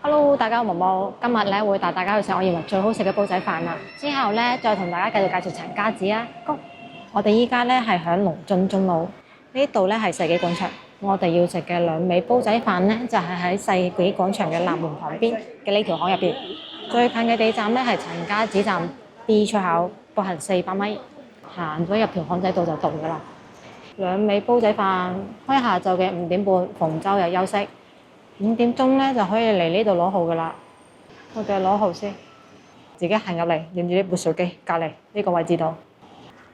Hello，大家好，毛毛，今日咧會帶大家去食我認為最好食嘅煲仔飯啦。之後咧再同大家繼續介紹陳家子啊。我哋依家咧係響龍津中路呢度咧係世紀廣場。我哋要食嘅兩味煲仔飯咧就係喺世紀廣場嘅南門旁邊嘅呢條巷入邊。最近嘅地站咧係陳家子站 B 出口，步行400米，行咗入條巷仔度就到㗎啦。兩味煲仔飯開下晝嘅5點半，逢週日休息。5點鐘咧就可以嚟呢度攞號㗎啦。我哋攞號先，自己行入嚟，掂住呢部手機，隔離呢個位置度。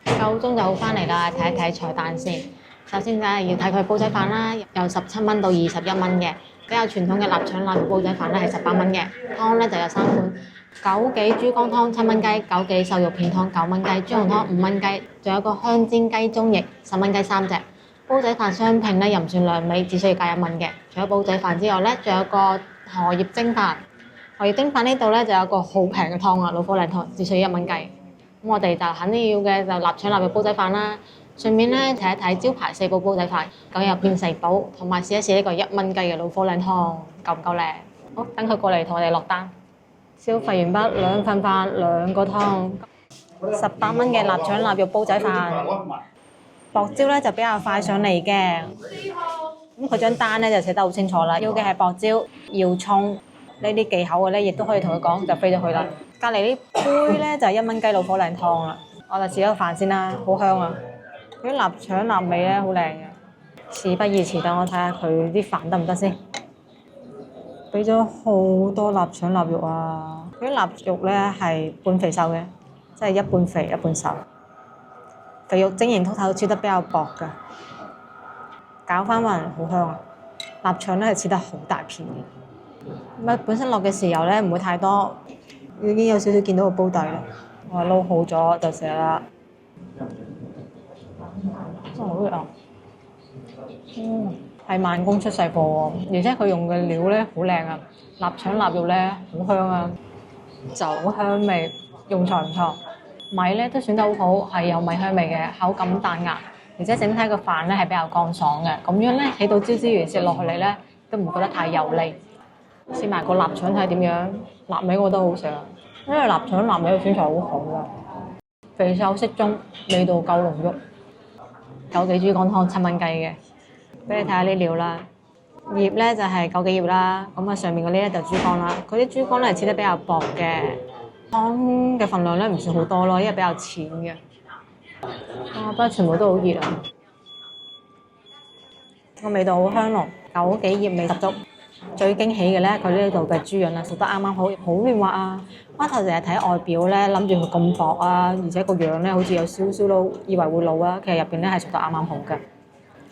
夠鐘就好翻嚟啦，睇一睇菜單先。首先梗係要睇佢煲仔飯啦，由17蚊到21蚊嘅。比較傳統嘅臘腸臘肉煲仔飯咧係18蚊嘅，湯咧就有3款：枸杞豬肝湯7蚊雞，枸杞瘦肉片湯9蚊雞，豬紅湯5蚊雞，仲有個香煎雞中翼10蚊雞3隻。煲仔飯雙拼咧，任選兩味，只需要加1蚊嘅。除咗煲仔飯之外咧，仲有個荷葉蒸飯。荷葉蒸飯呢度咧就有個好平嘅湯啊，老火靚湯，只需要1蚊雞。咁我哋就肯定要嘅就臘腸臘肉煲仔飯啦。順便咧睇一睇招牌4寶煲仔飯，究竟有邊4寶，同埋試一試呢個1蚊雞嘅老火靚湯，夠唔夠靚？好，等佢過嚟同我哋落單。消費完畢，2份飯2個湯，18蚊嘅臘腸臘肉煲仔飯。薄椒咧就比較快上嚟嘅，咁佢張單咧就寫得好清楚啦，要嘅係薄椒、要葱呢啲忌口嘅咧，亦都可以同佢講就飛咗去啦。隔離呢杯咧就係1蚊雞老火靚湯啦，我就試咗個飯先啦，好香啊！嗰啲臘腸臘味咧好靚嘅。事不宜遲，等我睇下佢啲飯得唔得先。俾咗好多臘腸臘肉啊！嗰啲臘肉咧係半肥瘦嘅，即係一半肥一半瘦。肥肉晶瑩剔透，切得比較薄㗎，攪翻勻好香啊！臘腸咧係切得好大片嘅，咁本身落嘅豉油咧唔會太多，已經有少少見到個煲底啦。我撈好咗就食啦。真係好熱啊！係慢工出細貨喎，而且佢用嘅料咧好靚啊，臘腸臘肉咧好香啊，酒香味，用材唔錯。米咧都選得好好，係有米香味嘅，口感彈牙，而且整體個飯咧係比較乾爽嘅，咁樣咧起到焦之餘食落去嚟咧都唔覺得太油膩。試埋個臘腸睇點樣，臘味我覺得好食啊，因為臘腸臘味嘅選材好好啊，肥瘦適中，味道夠濃郁。枸杞豬肝湯7蚊雞嘅，俾你睇下啲料啦。葉咧就係枸杞葉啦，咁啊上面嗰啲咧就豬肝啦，佢啲豬肝咧係切得比較薄嘅。湯嘅份量咧唔算好多咯，因為比較淺嘅。啊，不過全部都好熱啊！個味道好香濃，枸杞葉味十足。最驚喜嘅咧，佢呢度嘅豬潤啊，熟得啱啱好，好嫩滑啊！開頭成日睇外表咧，諗住佢咁薄啊，而且個樣咧好似有少少老，以為會老啊。其實入邊咧係熟得啱啱好嘅。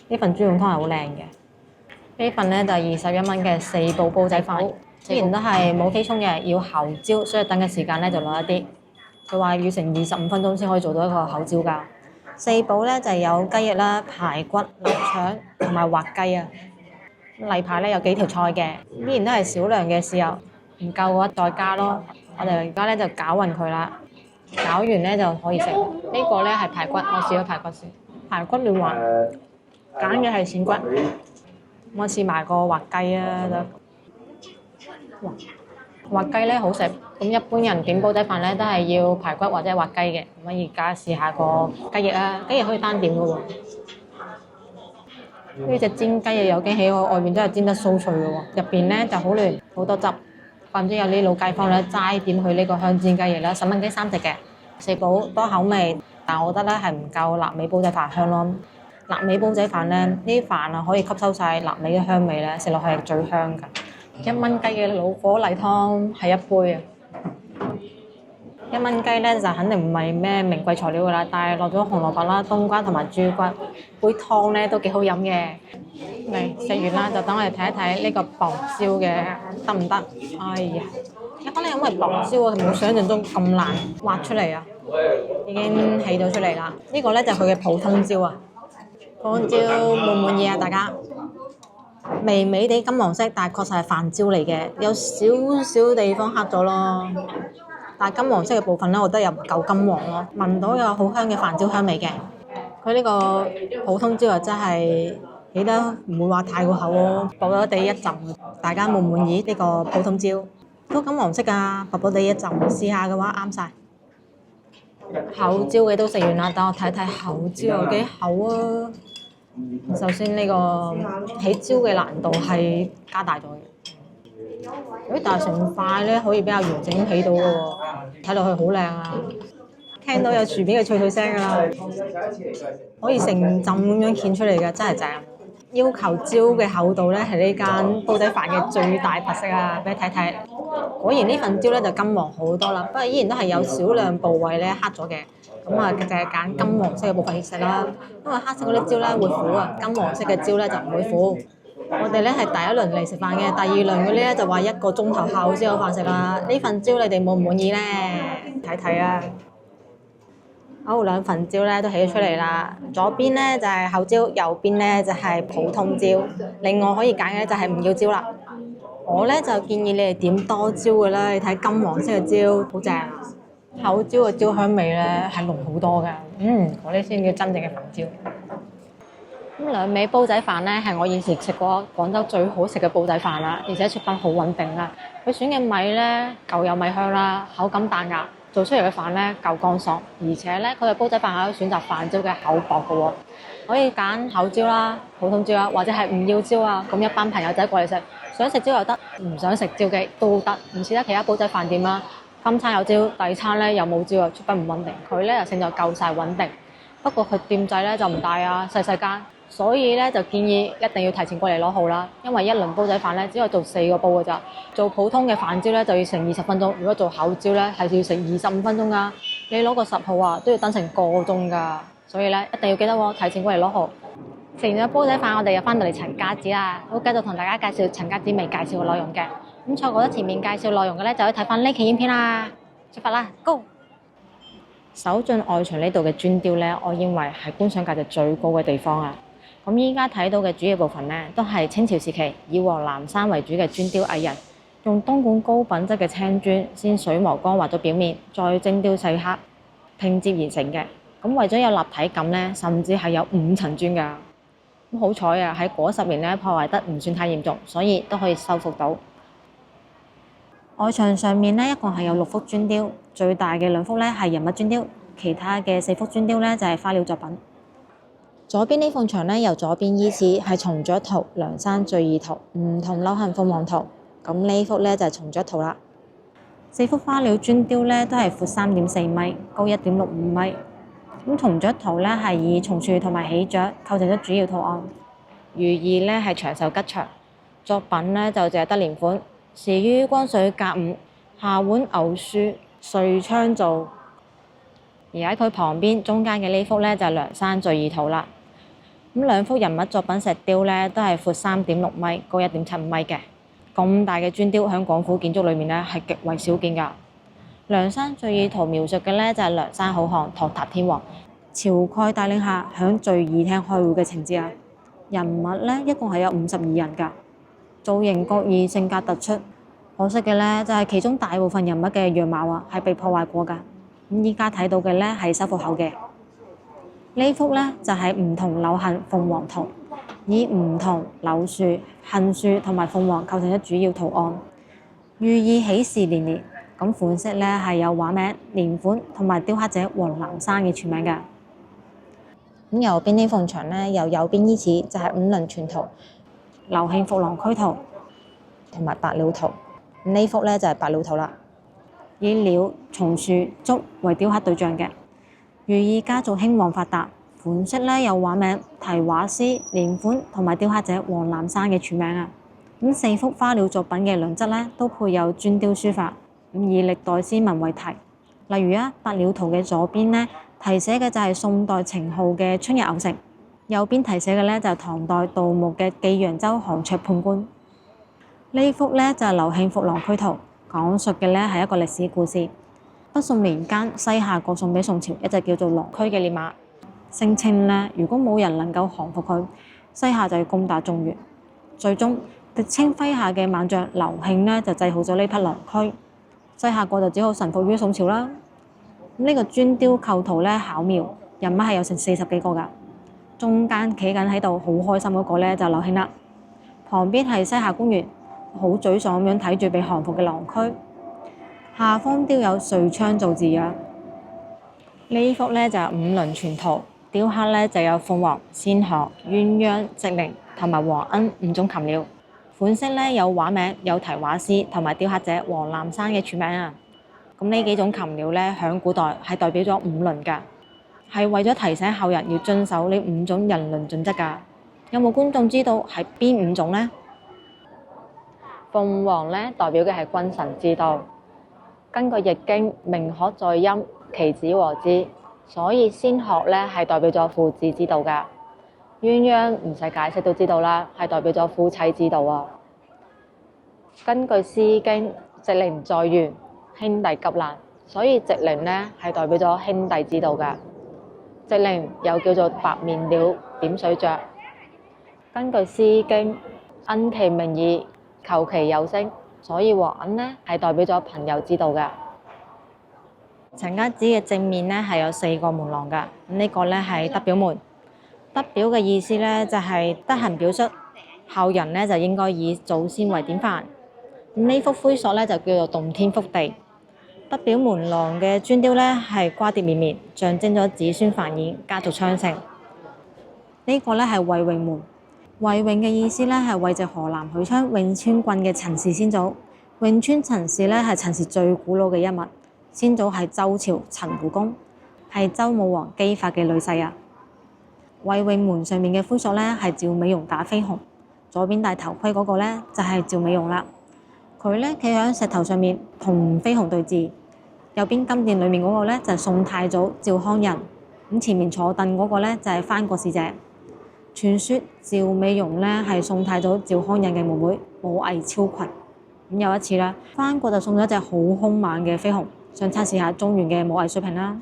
呢份豬潤湯係好靚嘅。呢份咧就係21蚊嘅4寶煲仔飯。之前都係冇飛沖嘅，要後焦，所以等嘅時間咧就耐一啲。佢話要成25分鐘先可以做到一個口焦㗎。4寶咧就係有雞翼啦、排骨、臘腸同埋滑雞啊。例牌咧有幾條菜嘅，依然都係少量嘅豉油，唔夠嘅話再加咯。我哋而家咧就攪勻佢啦，攪完咧就可以食。呢個咧係排骨，我試咗排骨先，排骨嫩滑，揀嘅係鱔骨。我試埋個滑雞啊！滑雞咧好食，咁一般人點煲仔飯咧都係要排骨或者滑雞嘅，咁而家試下個雞翼啊，雞翼可以單點嘅喎。呢隻煎雞翼有驚喜喎，外面都係煎得酥脆嘅喎，入邊咧就好嫩，好多汁。怪唔知有啲老街坊咧齋點佢呢個香煎雞翼啦，10蚊雞3隻嘅，4寶多口味，但我覺得咧係唔夠臘味煲仔飯香咯。臘味煲仔飯咧，呢啲飯啊可以吸收晒臘味嘅香味咧，食落去係最香㗎。1蚊雞嘅老火例湯係1杯啊！1蚊雞咧就肯定唔係咩名貴材料㗎啦，但係落咗紅蘿蔔啦、冬瓜同埋豬骨，杯湯咧都幾好飲嘅。嚟食完啦，就等我哋睇一睇呢個薄椒嘅得唔得？哎呀，可能因為薄椒啊，冇想象中咁難挖出嚟啊，已經起咗出嚟啦。呢個咧就係佢嘅普通椒啊，普通椒滿唔滿意啊？大家？微微地金黃色，但係確實係飯焦嚟嘅，有少少地方黑咗咯。但係金黃色嘅部分咧，我覺得又唔夠金黃咯。聞到有好香嘅飯焦香味嘅。佢呢個普通椒又真係起得唔會話太過厚喎，薄薄地一浸。大家滿唔滿意呢個普通椒？都金黃色㗎，薄薄地一浸，試下嘅話啱晒。厚椒嘅都食完啦，等我睇睇厚椒有幾厚啊！首先呢個起椒嘅難度係加大咗嘅，但係成塊咧可以比較完整起到嘅喎，睇落去好靚啊！聽到有薯片嘅脆脆聲㗎啦，可以成浸咁樣掀出嚟嘅，真係正。要求椒嘅厚度咧係呢間煲仔飯嘅最大特色啊！俾你睇睇，果然呢份椒咧就金黃好多啦，不過依然都係有少量部位咧黑咗嘅。咁啊，就係揀金黃色嘅部分去食啦，因為黑色嗰啲椒咧會苦啊，金黃色嘅椒咧就唔會苦。我哋咧係第一輪嚟食飯嘅，第二輪嗰啲咧就話1個鐘頭後先有飯食啦。呢份椒你哋滿唔滿意咧？睇睇啊！好，兩份椒咧都起咗出嚟啦。左邊咧就係厚椒，右邊咧就係普通椒。另外可以揀嘅就係唔要椒啦。我咧就建議你哋點多椒嘅啦。你睇金黃色嘅椒好正，厚椒嘅椒香味咧係濃好多㗎。嗰啲先叫真正嘅粉椒。咁兩味煲仔飯咧係我以前食過廣州最好食嘅煲仔飯啦，而且出品好穩定啦。佢選嘅米咧夠有米香啦，口感彈牙。做出嚟嘅飯咧夠乾爽，而且咧佢嘅煲仔飯可以選擇飯椒嘅厚薄嘅喎，可以揀厚椒啦、普通椒啦，或者係唔要椒啊。咁一班朋友仔過嚟食，想食椒又得，唔想食椒嘅都得，唔似得其他煲仔飯店啦。今餐有椒，第二餐咧又冇椒啊，出品唔穩定。佢咧又勝在夠晒穩定，不過佢店仔咧就唔大啊，細細間。所以咧就建議一定要提前過嚟攞號啦，因為一輪煲仔飯咧只可以做4個煲㗎咋，做普通嘅飯椒咧就要成20分鐘，如果做厚椒咧係要成25分鐘㗎。你攞個10號啊都要等成個鐘㗎，所以咧一定要記得喎，提前過嚟攞號。食完咗煲仔飯，我哋又翻到嚟陳家子啦，我繼續同大家介紹陳家子未介紹嘅內容嘅。咁錯過咗前面介紹內容嘅咧，就可以睇翻呢期影片啦。出發啦 ，Go！首進外牆呢度嘅磚雕咧，我認為係觀賞價值最高嘅地方啊！咁依家睇到嘅主要部分咧，都係清朝時期以黃藍山為主嘅磚雕藝人，用東莞高品質嘅青磚先水磨光滑咗表面，再精雕細刻拼接而成嘅。咁為咗有立體感咧，甚至係有5層磚㗎。咁好彩啊，喺嗰10年咧破壞得唔算太嚴重，所以都可以修復到。外牆上面咧一共係有6幅磚雕，最大嘅2幅咧係人物磚雕，其他嘅4幅磚雕咧就係花鳥作品。左邊呢埲牆咧，由左邊依次係松雀圖、梁山聚義圖、梧桐柳行鳳凰圖。咁呢幅咧就係松雀圖啦。4幅花鳥磚雕咧都係闊3.4米，高1.65米。咁松雀圖咧係以松樹同埋喜鵲構成咗主要圖案。寓意咧係長壽吉祥。作品咧就淨係得連款，時於光緒甲午，下碗偶書，遂昌造。而喺佢旁邊中間嘅呢幅咧就係梁山聚義圖啦。咁2幅人物作品石雕咧都係闊3.6米，高1.75米嘅。咁大嘅磚雕喺廣府建築裏面咧係極為少見㗎。梁山聚義圖描述嘅咧就係梁山好漢托塔天王，晁蓋帶領下響聚義廳開會嘅情節啊。人物咧一共係有52人㗎，造型各異，性格突出。可惜嘅咧就係其中大部分人物嘅樣貌啊係被破壞過㗎。咁依家睇到嘅咧係修復後嘅。呢幅咧就係梧桐柳行鳳凰圖，以梧桐、柳樹、杏樹同埋鳳凰構成咗主要圖案，寓意喜事連連。咁款式咧係有畫名、年款同埋雕刻者黃南山嘅全名㗎。咁右邊呢埲牆咧，由右邊依次就係五輪全圖、劉慶伏狼區圖同埋白鳥圖。呢幅咧就係白鳥圖啦，以鳥、松樹、竹為雕刻對象嘅。寓意家族興旺發達，款式咧有畫名、題畫師、年款同埋雕刻者黃南山嘅全名啊。咁4幅花鳥作品嘅兩側咧都配有磚雕書法，咁以歷代詩文為題。例如白鳥圖嘅左邊咧題寫嘅就係宋代程顥嘅春日偶成，右邊題寫嘅咧就係唐代杜牧嘅寄揚州韓卓判官。呢幅咧就係劉慶伏狼區圖，講述嘅咧係一個歷史故事。北宋年間，西夏國送俾宋朝一隻叫做狼區嘅烈馬，聲稱咧如果冇人能夠降服佢，西夏就要攻打中原。最終敵稱麾下嘅猛將劉慶咧就製好咗呢匹狼區，西夏國就只好臣服於宋朝啦。呢個磚雕構圖咧巧妙，人物係有成40幾個㗎，中間企緊喺度好開心嗰個咧就劉慶啦。旁邊係西夏官員，好沮喪咁樣睇住被降服嘅狼區。下方雕有瑞昌造字啊。呢幅咧就係五輪全圖，雕刻咧就有鳳凰、仙鶴、鴛鴦、直靈同埋黃鶯5種禽鳥。款式咧有畫名，有題畫師同埋雕刻者黃南山嘅署名啊。咁呢幾種禽鳥咧，響古代係代表咗五倫㗎，係為咗提醒後人要遵守呢5種人倫準則㗎。有冇觀眾知道係邊5種呢？鳳凰咧代表嘅係君臣之道，根據易經明鶴在陰，其子和之，所以仙鶴咧係代表咗父子之道㗎。鴛鴦唔使解釋都知道啦，係代表咗夫妻之道啊。根據詩經，直靈在原，兄弟急難，所以直靈咧係代表咗兄弟之道㗎。直靈又叫做白面鳥、點水雀。根據詩經，奀其名義，求其有聲，所以黃鶯咧係代表咗朋友之道㗎。陳家祠嘅正面咧係有4個門廊㗎，呢個咧係德表門。德表嘅意思咧就係德行表率，後人咧就應該以祖先為典範。呢幅灰塑咧就叫做洞天福地。德表門廊嘅磚雕咧係瓜瓞綿綿，象徵咗子孫繁衍、家族昌盛。呢個咧係惠永門，惠永嘅意思咧係慰藉河南許昌永川郡嘅陳氏先祖。永川陳氏咧係陳氏最古老嘅一脈，先祖係周朝陳胡公，係周武王姬發嘅女婿啊。惠永門上面嘅灰塑咧係趙美容打飛熊，左邊戴頭盔嗰個咧就係趙美容啦。佢咧企喺石頭上面同飛熊對峙，右邊金殿裏面嗰個咧就係宋太祖趙康仁，咁前面坐凳嗰個咧就係藩國使者。傳說趙美容咧係宋太祖趙康仁嘅妹妹，武藝超群。咁有一次啦，藩國就送咗一隻好兇猛嘅飛熊，想測試下中原嘅武藝水平啦。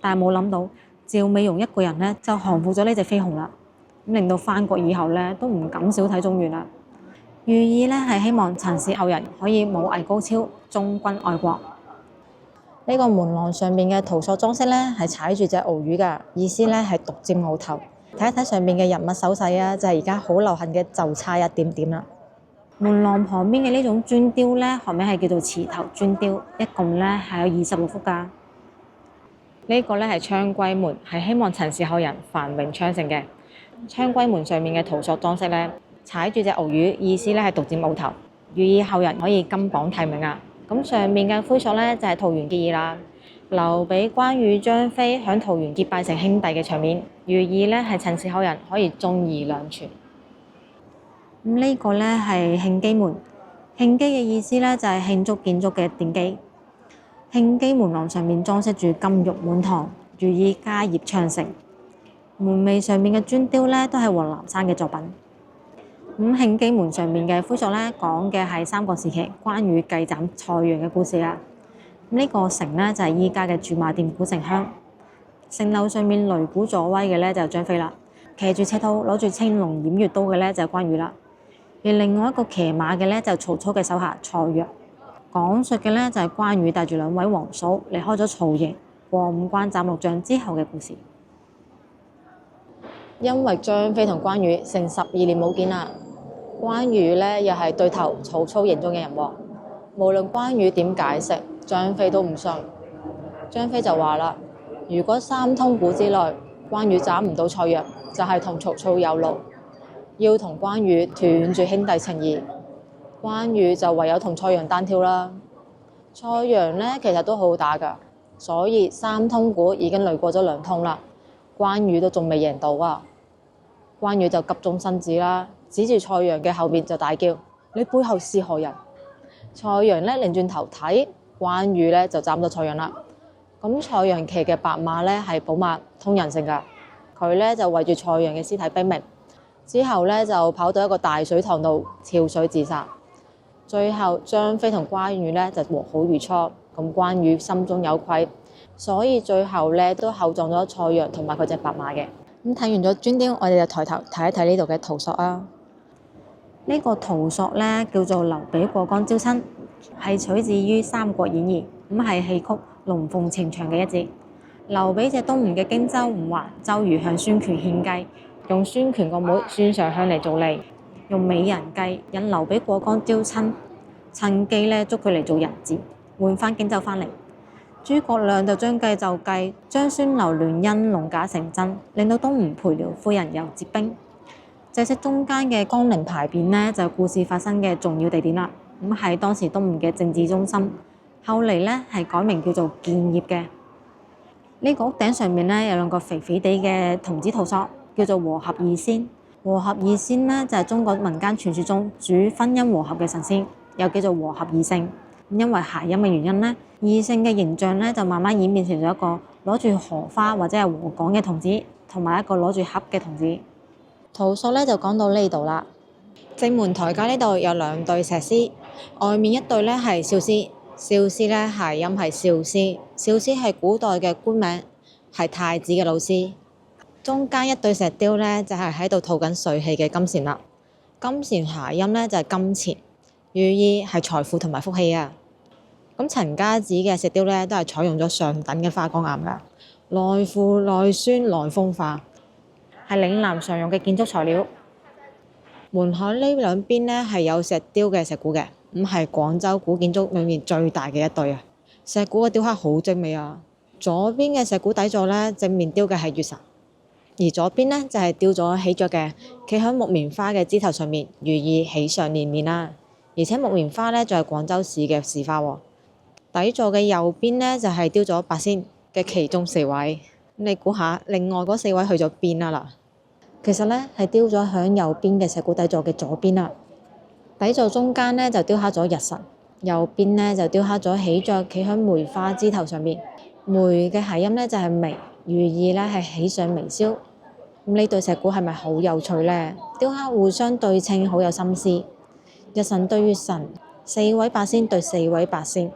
但係冇諗到趙美容一個人咧就降服咗呢隻飛熊啦，咁令到藩國以後咧都唔敢小睇中原啦。寓意咧係希望陳氏後人可以武藝高超、忠君愛國。呢個門廊上面嘅圖塑裝飾咧係踩住隻鰲魚㗎，意思咧係獨佔鰲頭。睇一睇上面嘅人物手勢啊，就係而家好流行嘅就差一點點啦。門廊旁邊嘅呢種磚雕咧，學名係叫做池頭磚雕，一共咧係有26幅㗎。呢個咧係昌歸門，係希望陳氏後人繁榮昌盛嘅。昌歸門上面嘅圖塑裝飾咧，踩住隻鰲魚，意思咧係獨佔鰲頭，寓意後人可以金榜題名啊。咁上面嘅灰塑咧就係桃園結義啦，劉備、關羽、張飛響桃園結拜成兄弟嘅場面，寓意咧係陳氏後人可以忠義兩全。咁呢個咧係慶基門，慶基嘅意思咧就係慶祝建築嘅奠基。慶基門廊上面裝飾住金玉滿堂，寓意家業昌盛。門楣上面嘅磚雕咧都係黃南山嘅作品。咁慶基門上面嘅灰塑咧講嘅係三國時期關羽計斬蔡陽嘅故事啊。呢個城咧就係依家嘅駐馬店古城鄉。城樓上面擂鼓助威嘅咧就係張飛啦，騎住赤兔攞住青龍偃月刀嘅咧就係關羽啦。而另外一個騎馬嘅咧就係曹操嘅手下蔡若。講述嘅咧就係關羽帶住2位皇嫂離開咗曹營，過5關斬6將之後嘅故事。因為張飛同關羽成12年冇見啦，關羽咧又係對頭曹操營中嘅人喎。無論關羽點解釋，張飛都唔信。張飛就話啦：如果3通古之內關羽斬唔到蔡若，就係同曹操有路，要同關羽斷絕兄弟情誼。關羽就唯有同蔡陽單挑啦。蔡陽咧其實都好好打㗎，所以3通古已經累過咗2通啦，關羽都仲未贏到啊。關羽就急中生智啦，指住蔡陽嘅後面就大叫：你背後是何人？蔡陽咧擰轉頭睇，關羽咧就斬咗蔡陽啦。咁蔡陽騎嘅白馬咧係寶馬，通人性㗎。佢咧就圍住蔡陽嘅屍體逼命，之後咧就跑到一個大水塘度跳水自殺。最後張飛同關羽咧就和好如初，咁關羽心中有愧，所以最後咧都厚葬咗蔡陽同埋佢隻白馬嘅。咁睇完咗磚雕，我哋就抬頭睇一睇呢度嘅圖塑啊。呢個圖塑咧叫做劉備過江招親，係取自於《三國演義》，咁係戲曲《龍鳳呈祥》嘅一節。劉備借東吳嘅荊州吳華，周瑜向孫權獻計，用孫權個妹孫尚香嚟做例，用美人計引劉備過江招親，趁機咧捉佢嚟做人質，換翻荊州翻嚟。諸葛亮就將計就計，將孫劉聯姻弄假成真，令到東吳陪聊夫人又折兵。正式中間嘅江陵牌匾呢，就係故事發生嘅重要地點啦。咁係當時東吳嘅政治中心，後嚟呢係改名叫做建業嘅。呢個屋頂上面呢，有兩個肥肥地嘅童子吐簌，叫做和合二仙。和合二仙呢，就係中國民間傳說中主婚姻和合嘅神仙，又叫做和合二聖。因為諧音嘅原因呢，二聖嘅形象呢，就慢慢演變成咗一個攞住荷花或者係禾稈嘅童子，同埋一個攞住盒嘅童子。吐簌咧就講到呢度啦。正門台階呢度有兩對石獅，外面一對咧係少師，少師咧諧音係少師，少師係古代嘅官名，係太子嘅老師。中間一對石雕咧就係喺度吐緊水氣嘅金蟬啦。金蟬諧音咧就係金錢，寓意係財富同埋福氣啊。咁陳家祠嘅石雕咧都係採用咗上等嘅花崗岩噶，內附內宣內風化，係嶺南常用嘅建築材料。門口呢兩邊呢係有石雕嘅石鼓嘅，咁係廣州古建築裏面最大嘅一對啊！石鼓嘅雕刻好精美啊！左邊嘅石鼓底座呢，正面雕嘅係月神，而左邊呢就係雕咗喜鵲嘅，企喺木棉花嘅枝頭上面，寓意喜上連綿啦。而且木棉花呢，就係廣州市嘅市花喎。底座嘅右邊呢，就係雕咗八仙嘅其中4位，你估下另外嗰4位去咗邊啊啦？其實咧係雕咗響右邊嘅石鼓底座嘅左邊啦，底座中間咧就雕刻咗日神，右邊咧就雕刻咗喜鵲企響梅花枝頭上面。梅嘅諧音咧就係眉，寓意咧係喜上眉梢。咁呢對石鼓係咪好有趣咧？雕刻互相對稱，好有心思。日神對月神，4位八仙對4位八仙，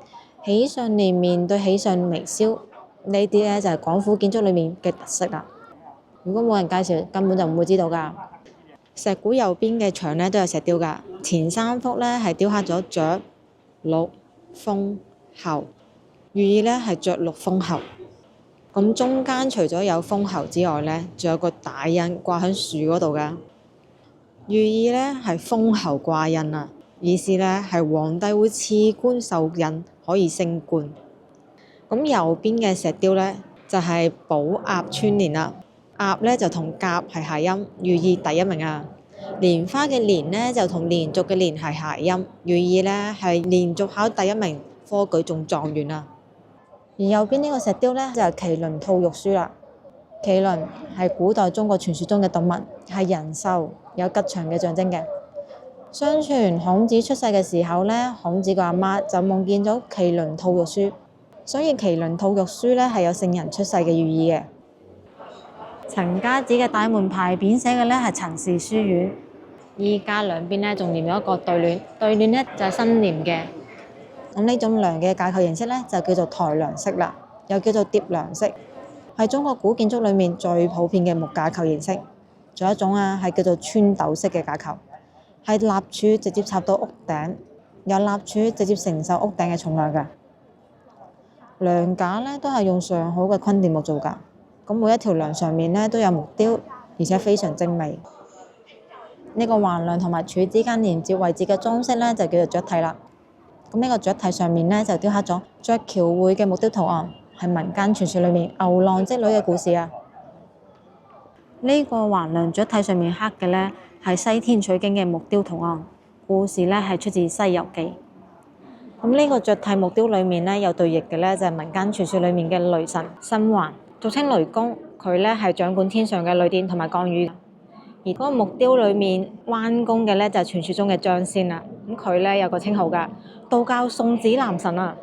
喜上連綿對喜上眉梢。呢啲咧就係廣府建築裏面嘅特色啦。如果冇人介紹，根本就唔會知道㗎。石鼓右邊嘅牆咧都有石雕㗎，前3幅咧係雕刻咗雀、鹿、蜂、猴，寓意咧係着陸封侯。咁中間除咗有封侯之外咧，仲有個大印掛喺樹嗰度㗎，寓意咧係封侯掛印啊，意思咧係皇帝會賜官受印，可以升官。咁右邊嘅石雕咧就係寶鴨春聯啦。鴨咧就同甲係諧音，寓意第一名啊。蓮花嘅蓮呢，就同連續嘅連係諧音，寓意咧係連續考第一名，科舉中狀元啊。而右邊呢個石雕咧就係麒麟吐玉書啦。麒麟係古代中國傳說中嘅動物，係仁獸，有吉祥嘅象徵嘅。相傳孔子出世嘅時候咧，孔子個阿媽就夢見咗麒麟吐玉書，所以麒麟吐玉書咧係有聖人出世嘅寓意嘅。陳家祠嘅大門牌匾寫嘅咧係陳氏書院，依家兩邊咧仲黏咗一個對聯，對聯咧就係新黏嘅。咁呢種梁嘅架構形式咧就叫做抬梁式啦，又叫做疊梁式，係中國古建築裏面最普遍嘅木架構形式。仲有一種啊係叫做穿斗式嘅架構，係立柱直接插到屋頂，由立柱直接承受屋頂嘅重量嘅。梁架咧都係用上好嘅坤甸木做㗎。咁每一條梁上面咧都有木雕，而且非常精美。呢個橫梁同埋柱之間連接位置嘅裝飾咧就叫做雀體啦。咁呢個雀體上面咧就雕刻咗鵲橋會嘅木雕圖案，係民間傳說裏面牛郎織女嘅故事啊。呢個橫梁雀體上面刻嘅咧係西天取經嘅木雕圖案，故事咧係出自《西遊記》。咁呢個雀體木雕裏面咧有對翼嘅咧就係民間傳說裏面嘅雷神申還，俗稱雷公，佢咧係掌管天上嘅雷電同埋降雨。而嗰個木雕裏面彎弓嘅咧就係傳說中嘅張仙啦。咁佢咧有個稱號㗎，道教送子男神啊。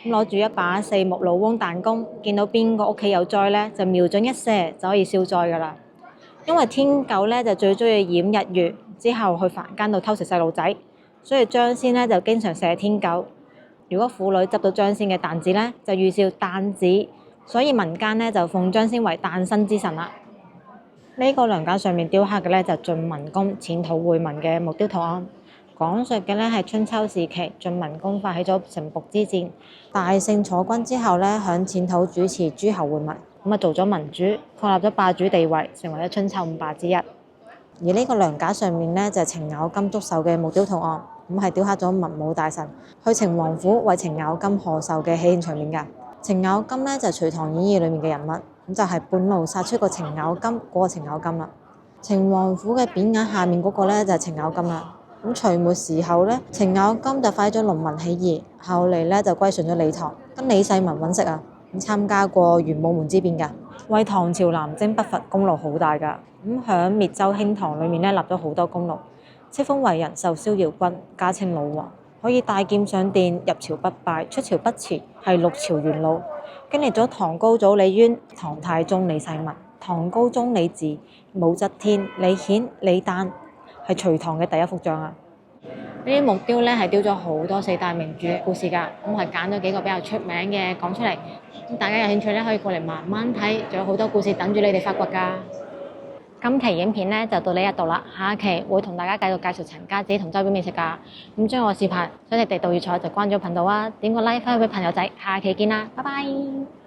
咁攞住一把4目老翁彈弓，見到邊個屋企有災咧，就瞄準一射就可以消災㗎啦。因為天狗咧就最中意掩日月，之後去凡間度偷食細路仔，所以張仙咧就經常射天狗。如果婦女執到張仙嘅彈子咧，就預兆誕子。所以民間咧就奉張仙為誕生之神啦。呢個梁架上面雕刻嘅咧就晉文公淺土會盟嘅木雕圖案，講述嘅咧係春秋時期晉文公發起咗城濮之戰，大勝楚軍之後咧，響淺土主持諸侯會盟，咁啊做咗民主，確立咗霸主地位，成為咗春秋五霸之一。而呢個梁架上面咧就係程咬金祝壽嘅木雕圖案，咁係雕刻咗文武大臣去程王府為程咬金賀壽嘅喜慶場面㗎。程咬金咧就係《隋唐演義》裏面嘅人物，咁就係半路殺出個程咬金嗰個程咬金啦。程王府嘅匾額下面嗰個咧就係程咬金啦。咁隋末時候咧，程咬金就發起咗農民起義，後嚟咧就歸順咗李唐，跟李世民揾食啊。咁參加過玄武門之變㗎，為唐朝南征北伐功勞好大㗎。咁響滅州興唐裏面咧立咗好多功勞，冊封為人，受逍遙君，加稱老王，可以帶劍上殿，入朝不拜，出朝不辭，係六朝元老。經歷咗唐高祖李淵、唐太宗李世民、唐高宗李治、武則天、李顯、李旦，係隋唐嘅第一副將啊！呢啲木雕咧係雕咗好多四大名著故事㗎，咁係揀咗幾個比較出名嘅講出嚟。咁大家有興趣咧可以過嚟慢慢睇，仲有好多故事等住你哋發掘㗎。今期影片咧就到呢一度啦，下一期會同大家繼續介紹陳家祠同周邊美食㗎。咁將我視頻想你哋地道粵菜就關咗頻道啊，點個 like 翻去俾朋友仔，下期見啦，拜拜。